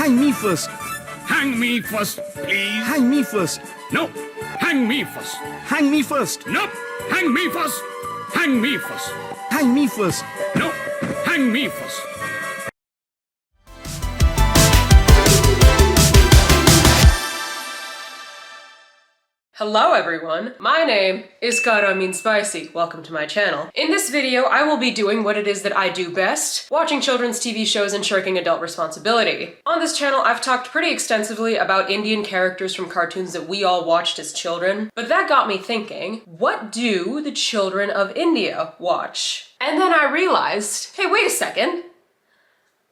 Hang me first. Hang me first, please. Hang me first. No, hang me first. Hang me first. No, hang me first. Hang me first. Hang me first. No, hang me first. Hello everyone, my name is Kara Means Spicy. Welcome to my channel. In this video, I will be doing what it is that I do best, watching children's TV shows and shirking adult responsibility. On this channel, I've talked pretty extensively about Indian characters from cartoons that we all watched as children, but that got me thinking, what do the children of India watch? And then I realized, hey, wait a second.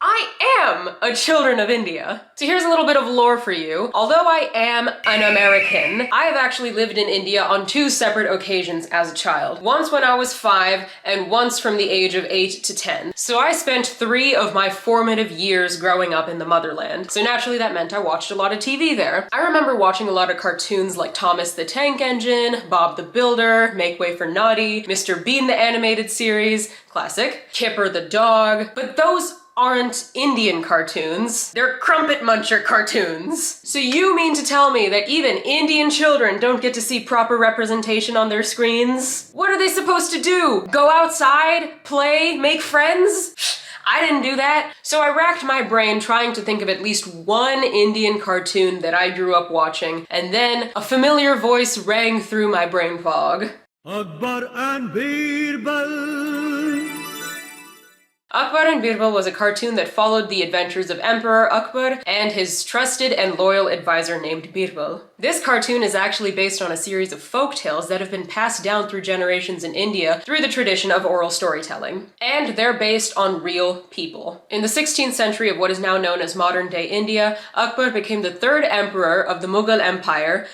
I am a children of India. So here's a little bit of lore for you. Although I am an American, I have actually lived in India on 2 separate occasions as a child. Once when I was 5 and once from the age of 8 to 10. So I spent 3 of my formative years growing up in the motherland. So naturally that meant I watched a lot of TV there. I remember watching a lot of cartoons like Thomas the Tank Engine, Bob the Builder, Make Way for Naughty, Mr. Bean the animated series, classic, Kipper the dog, but those aren't Indian cartoons. They're Crumpet Muncher cartoons. So you mean to tell me that even Indian children don't get to see proper representation on their screens? What are they supposed to do? Go outside? Play? Make friends? I didn't do that. So I racked my brain trying to think of at least one Indian cartoon that I grew up watching, and then a familiar voice rang through my brain fog. Akbar and Birbal. Akbar and Birbal was a cartoon that followed the adventures of Emperor Akbar and his trusted and loyal advisor named Birbal. This cartoon is actually based on a series of folk tales that have been passed down through generations in India through the tradition of oral storytelling. And they're based on real people. In the 16th century of what is now known as modern-day India, Akbar became the 3rd emperor of the Mughal Empire.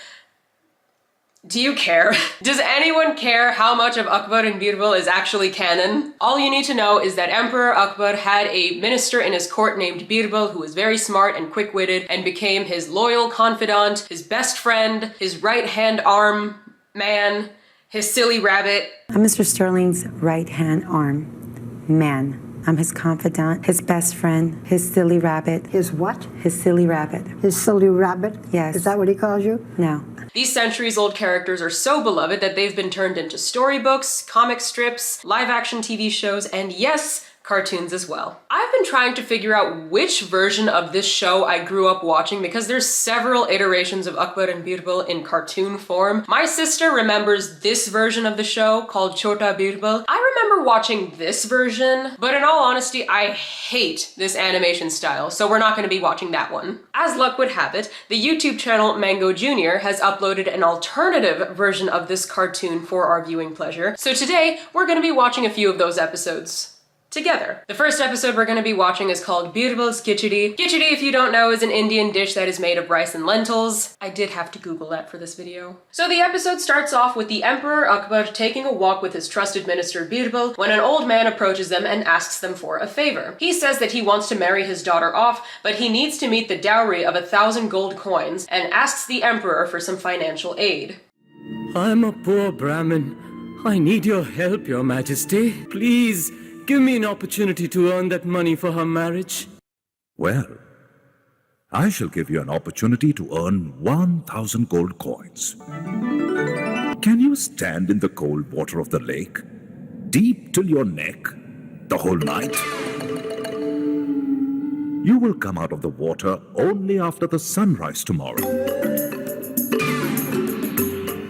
Do you care? Does anyone care how much of Akbar and Birbal is actually canon? All you need to know is that Emperor Akbar had a minister in his court named Birbal who was very smart and quick-witted and became his loyal confidant, his best friend, his right-hand arm man, his silly rabbit. I'm Mr. Sterling's right-hand arm man. I'm his confidant, his best friend, his silly rabbit. His what? His silly rabbit. His silly rabbit? Yes. Is that what he calls you? No. These centuries-old characters are so beloved that they've been turned into storybooks, comic strips, live-action TV shows, and yes, cartoons as well. I've been trying to figure out which version of this show I grew up watching because there's several iterations of Akbar and Birbal in cartoon form. My sister remembers this version of the show called Chota Birbal. I remember watching this version, but in all honesty, I hate this animation style, so we're not going to be watching that one. As luck would have it, the YouTube channel Mango Jr. has uploaded an alternative version of this cartoon for our viewing pleasure, so today we're going to be watching a few of those episodes together. The first episode we're going to be watching is called Birbal's Khichdi. Khichdi, if you don't know, is an Indian dish that is made of rice and lentils. I did have to Google that for this video. So the episode starts off with the Emperor Akbar taking a walk with his trusted minister Birbal when an old man approaches them and asks them for a favor. He says that he wants to marry his daughter off, but he needs to meet the dowry of 1,000 gold coins and asks the emperor for some financial aid. I'm a poor Brahmin. I need your help, Your Majesty. Please, give me an opportunity to earn that money for her marriage. Well, I shall give you an opportunity to earn 1,000 gold coins. Can you stand in the cold water of the lake, deep till your neck, the whole night? You will come out of the water only after the sunrise tomorrow.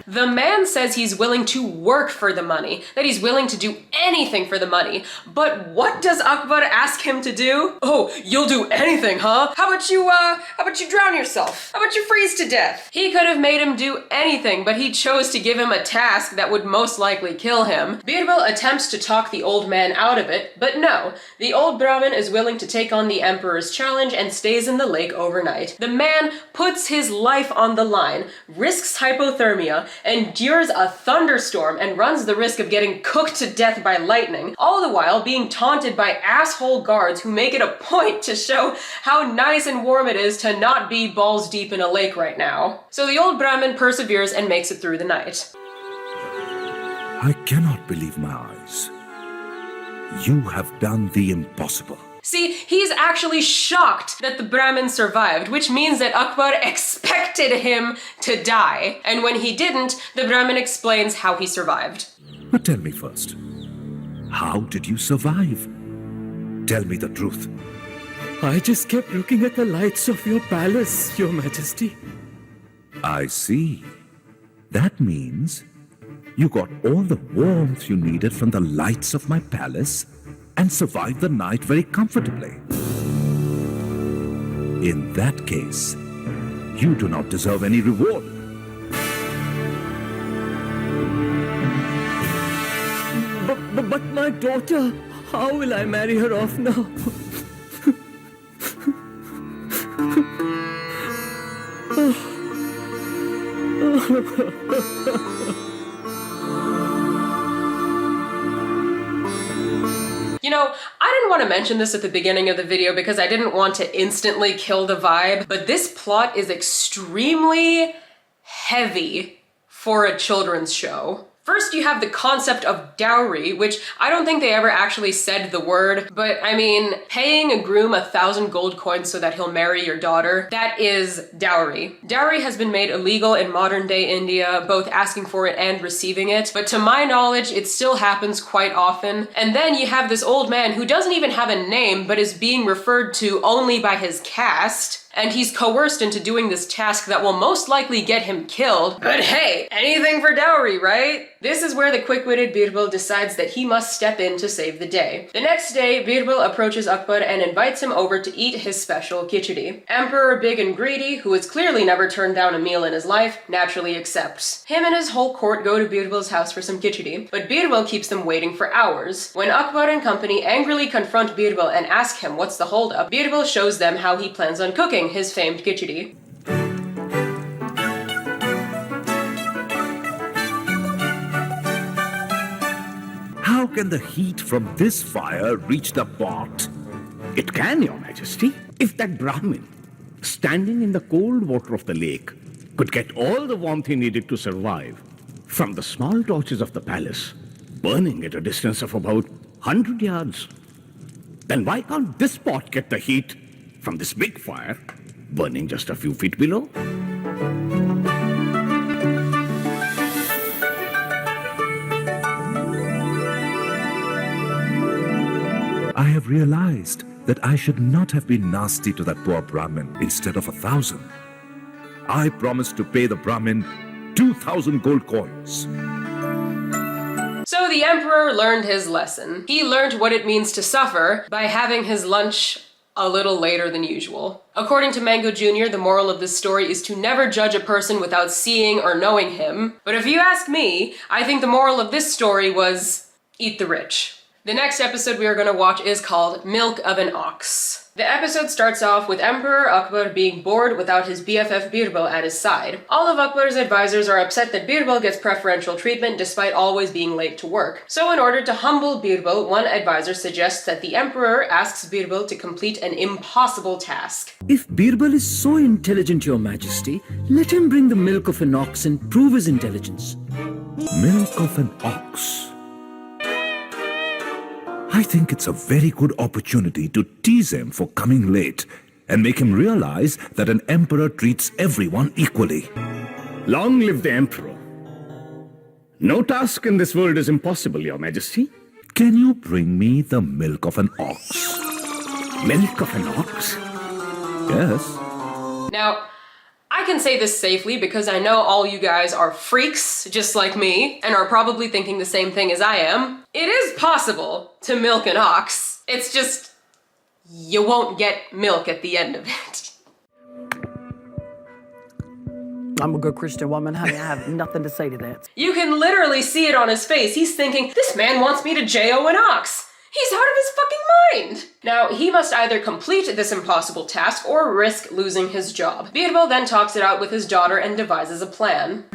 The man says he's willing to work for the money, that he's willing to do anything for the money. But what does Akbar ask him to do? Oh, you'll do anything, huh? How about you drown yourself? How about you freeze to death? He could have made him do anything, but he chose to give him a task that would most likely kill him. Birbal attempts to talk the old man out of it, but no. The old Brahmin is willing to take on the emperor's challenge and stays in the lake overnight. The man puts his life on the line, risks hypothermia, endures a thunderstorm, and runs the risk of getting cooked to death by lightning, all the while being taunted by asshole guards who make it a point to show how nice and warm it is to not be balls deep in a lake right now. So the old Brahmin perseveres and makes it through the night. I cannot believe my eyes. You have done the impossible. See, he's actually shocked that the Brahmin survived, which means that Akbar expected him to die. And when he didn't, the Brahmin explains how he survived. But tell me first, how did you survive? Tell me the truth. I just kept looking at the lights of your palace, Your Majesty. I see. That means you got all the warmth you needed from the lights of my palace and survived the night very comfortably. In that case, you do not deserve any reward. But my daughter, how will I marry her off now? You know, I didn't want to mention this at the beginning of the video because I didn't want to instantly kill the vibe, but this plot is extremely heavy for a children's show. First, you have the concept of dowry, which I don't think they ever actually said the word, but I mean, paying a groom 1,000 gold coins so that he'll marry your daughter, that is dowry. Dowry has been made illegal in modern day India, both asking for it and receiving it, but to my knowledge, it still happens quite often. And then you have this old man who doesn't even have a name, but is being referred to only by his caste. And he's coerced into doing this task that will most likely get him killed. But hey, anything for dowry, right? This is where the quick-witted Birbal decides that he must step in to save the day. The next day, Birbal approaches Akbar and invites him over to eat his special Khichdi. Emperor Big and Greedy, who has clearly never turned down a meal in his life, naturally accepts. Him and his whole court go to Birbal's house for some Khichdi, but Birbal keeps them waiting for hours. When Akbar and company angrily confront Birbal and ask him what's the holdup, Birbal shows them how he plans on cooking his famed Khichdi. How can the heat from this fire reach the pot? It can, Your Majesty, if that Brahmin, standing in the cold water of the lake, could get all the warmth he needed to survive from the small torches of the palace, burning at a distance of about 100 yards. Then why can't this pot get the heat from this big fire, burning just a few feet below? I have realized that I should not have been nasty to that poor Brahmin instead of 1,000. I promised to pay the Brahmin 2,000 gold coins. So the emperor learned his lesson. He learned what it means to suffer by having his lunch a little later than usual. According to Mango Jr., the moral of this story is to never judge a person without seeing or knowing him. But if you ask me, I think the moral of this story was eat the rich. The next episode we are going to watch is called Milk of an Ox. The episode starts off with Emperor Akbar being bored without his BFF Birbal at his side. All of Akbar's advisors are upset that Birbal gets preferential treatment despite always being late to work. So in order to humble Birbal, one advisor suggests that the Emperor asks Birbal to complete an impossible task. If Birbal is so intelligent, Your Majesty, let him bring the milk of an ox and prove his intelligence. Milk of an ox. I think it's a very good opportunity to tease him for coming late and make him realize that an emperor treats everyone equally. Long live the Emperor. No task in this world is impossible, Your Majesty. Can you bring me the milk of an ox? Milk of an ox? Yes. Now, I can say this safely because I know all you guys are freaks just like me and are probably thinking the same thing as I am. It is possible to milk an ox. It's just, you won't get milk at the end of it. I'm a good Christian woman, honey. I have nothing to say to that. You can literally see it on his face. He's thinking, this man wants me to JO an ox. He's out of his fucking mind! Now, he must either complete this impossible task or risk losing his job. Birbal then talks it out with his daughter and devises a plan.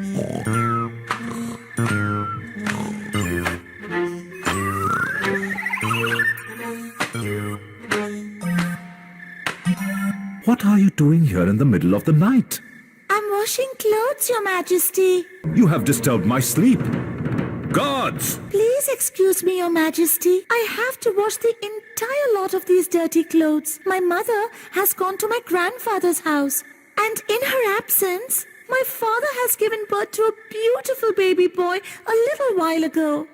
What are you doing here in the middle of the night? I'm washing clothes, Your Majesty. You have disturbed my sleep. Guards! Please excuse me, Your Majesty. I have to wash the entire lot of these dirty clothes. My mother has gone to my grandfather's house. And in her absence, my father has given birth to a beautiful baby boy a little while ago.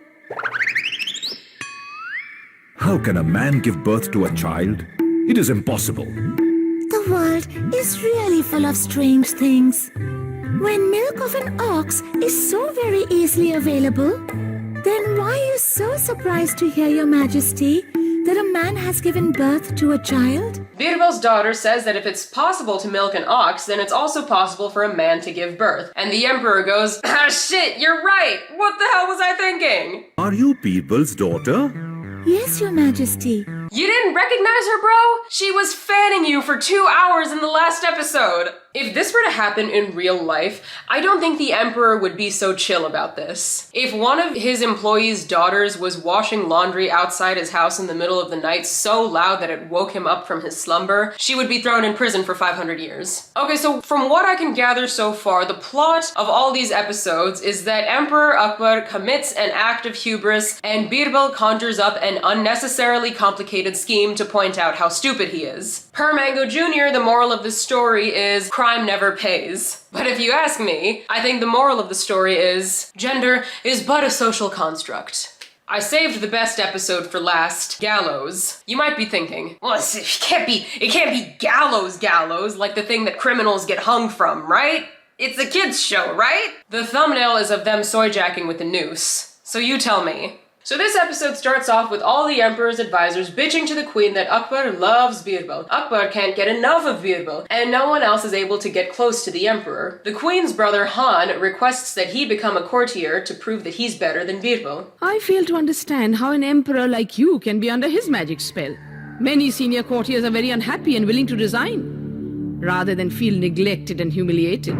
How can a man give birth to a child? It is impossible. The world is really full of strange things. When milk of an ox is so very easily available, then why are you so surprised to hear, Your Majesty, that a man has given birth to a child? Birbal's daughter says that if it's possible to milk an ox, then it's also possible for a man to give birth. And the emperor goes, ah shit, you're right! What the hell was I thinking? Are you Birbal's daughter? Yes, Your Majesty. You didn't recognize her, bro? She was fanning you for 2 hours in the last episode. If this were to happen in real life, I don't think the emperor would be so chill about this. If one of his employees' daughters was washing laundry outside his house in the middle of the night so loud that it woke him up from his slumber, she would be thrown in prison for 500 years. Okay, so from what I can gather so far, the plot of all these episodes is that Emperor Akbar commits an act of hubris and Birbal conjures up an unnecessarily complicated scheme to point out how stupid he is. Per Mango Jr., the moral of the story is crime never pays. But if you ask me, I think the moral of the story is gender is but a social construct. I saved the best episode for last, Gallows. You might be thinking, well, it can't be gallows, like the thing that criminals get hung from, right? It's a kid's show, right? The thumbnail is of them soy-jacking with a noose. So you tell me. So this episode starts off with all the Emperor's advisors bitching to the Queen that Akbar loves Birbal. Akbar can't get enough of Birbal, and no one else is able to get close to the Emperor. The Queen's brother Han requests that he become a courtier to prove that he's better than Birbal. I fail to understand how an emperor like you can be under his magic spell. Many senior courtiers are very unhappy and willing to resign, rather than feel neglected and humiliated.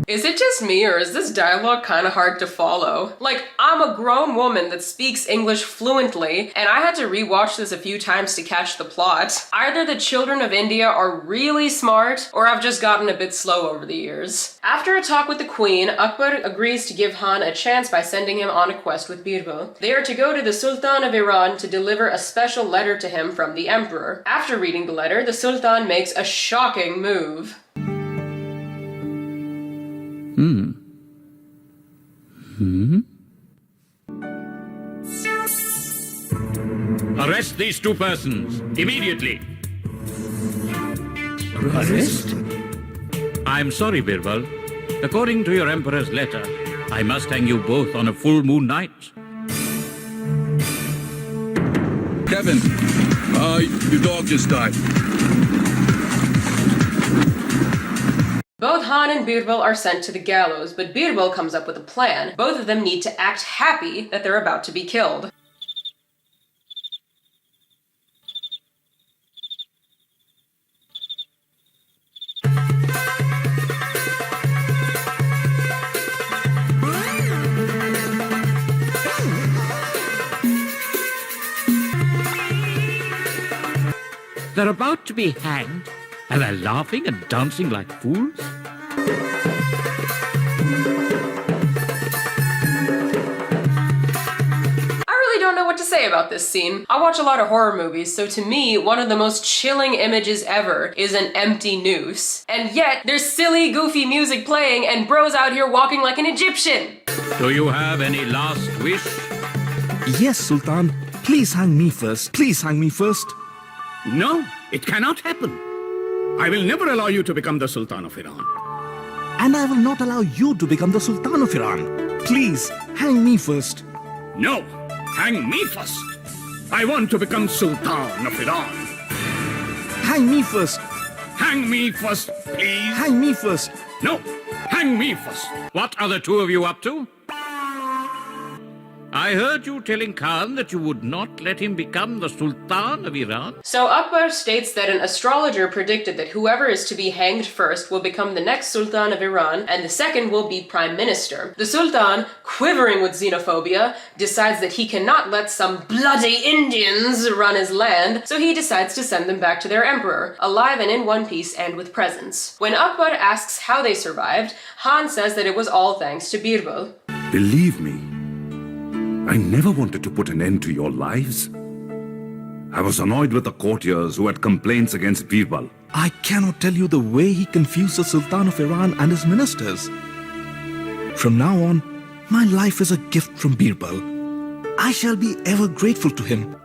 Is it just me, or is this dialogue kind of hard to follow? Like, I'm a grown woman that speaks English fluently, and I had to rewatch this a few times to catch the plot. Either the children of India are really smart, or I've just gotten a bit slow over the years. After a talk with the Queen, Akbar agrees to give Han a chance by sending him on a quest with Birbal. They are to go to the Sultan of Iran to deliver a special letter to him from the Emperor. After reading the letter, the Sultan makes a shocking move. Arrest these two persons, immediately. Arrest? I'm sorry, Birbal. According to your Emperor's letter, I must hang you both on a full moon night. Kevin, your dog just died. Both Han and Birbal are sent to the gallows, but Birbal comes up with a plan. Both of them need to act happy that they're about to be killed. They're about to be hanged, and they're laughing and dancing like fools? I don't know what to say about this scene. I watch a lot of horror movies, so to me, one of the most chilling images ever is an empty noose. And yet, there's silly, goofy music playing and bros out here walking like an Egyptian. Do you have any last wish? Yes, Sultan. Please hang me first. Please hang me first. No, it cannot happen. I will never allow you to become the Sultan of Iran. And I will not allow you to become the Sultan of Iran. Please, hang me first. No, hang me first. I want to become Sultan of Iran. Hang me first. Hang me first, please. Hang me first. No, hang me first. What are the two of you up to? I heard you telling Khan that you would not let him become the Sultan of Iran. So Akbar states that an astrologer predicted that whoever is to be hanged first will become the next Sultan of Iran, and the second will be Prime Minister. The Sultan, quivering with xenophobia, decides that he cannot let some bloody Indians run his land, so he decides to send them back to their emperor, alive and in one piece and with presents. When Akbar asks how they survived, Han says that it was all thanks to Birbal. Believe me, I never wanted to put an end to your lives. I was annoyed with the courtiers who had complaints against Birbal. I cannot tell you the way he confused the Sultan of Iran and his ministers. From now on, my life is a gift from Birbal. I shall be ever grateful to him.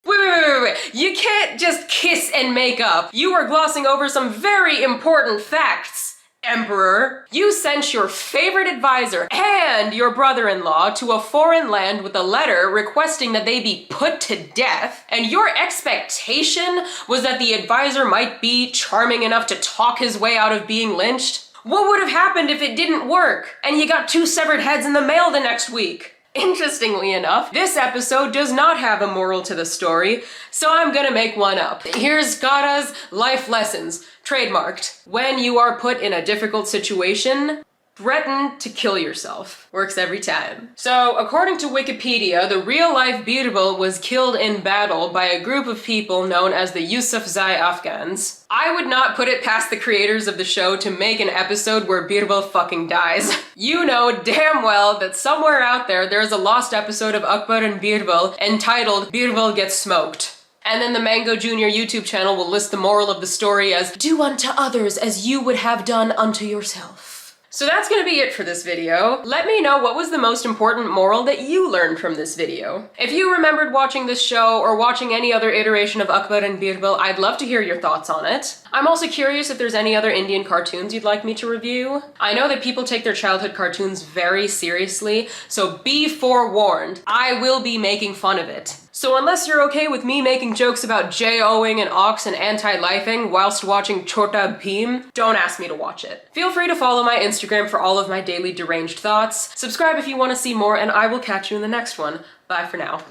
Wait. You can't just kiss and make up. You are glossing over some very important facts, Emperor. You sent your favorite advisor and your brother-in-law to a foreign land with a letter requesting that they be put to death, and your expectation was that the advisor might be charming enough to talk his way out of being lynched? What would have happened if it didn't work and you got 2 severed heads in the mail the next week? Interestingly enough, this episode does not have a moral to the story, so I'm gonna make one up. Here's Gara's life lessons, trademarked. When you are put in a difficult situation, threaten to kill yourself. Works every time. So, according to Wikipedia, the real-life Birbal was killed in battle by a group of people known as the Yusufzai Afghans. I would not put it past the creators of the show to make an episode where Birbal fucking dies. You know damn well that somewhere out there's a lost episode of Akbar and Birbal entitled Birbal Gets Smoked. And then the Mango Jr. YouTube channel will list the moral of the story as, do unto others as you would have done unto yourself. So that's gonna be it for this video. Let me know what was the most important moral that you learned from this video. If you remembered watching this show or watching any other iteration of Akbar and Birbal, I'd love to hear your thoughts on it. I'm also curious if there's any other Indian cartoons you'd like me to review. I know that people take their childhood cartoons very seriously, so be forewarned, I will be making fun of it. So unless you're okay with me making jokes about J-O-ing and ox and anti-lifing whilst watching Chota Bheem, don't ask me to watch it. Feel free to follow my Instagram for all of my daily deranged thoughts. Subscribe if you want to see more, and I will catch you in the next one. Bye for now.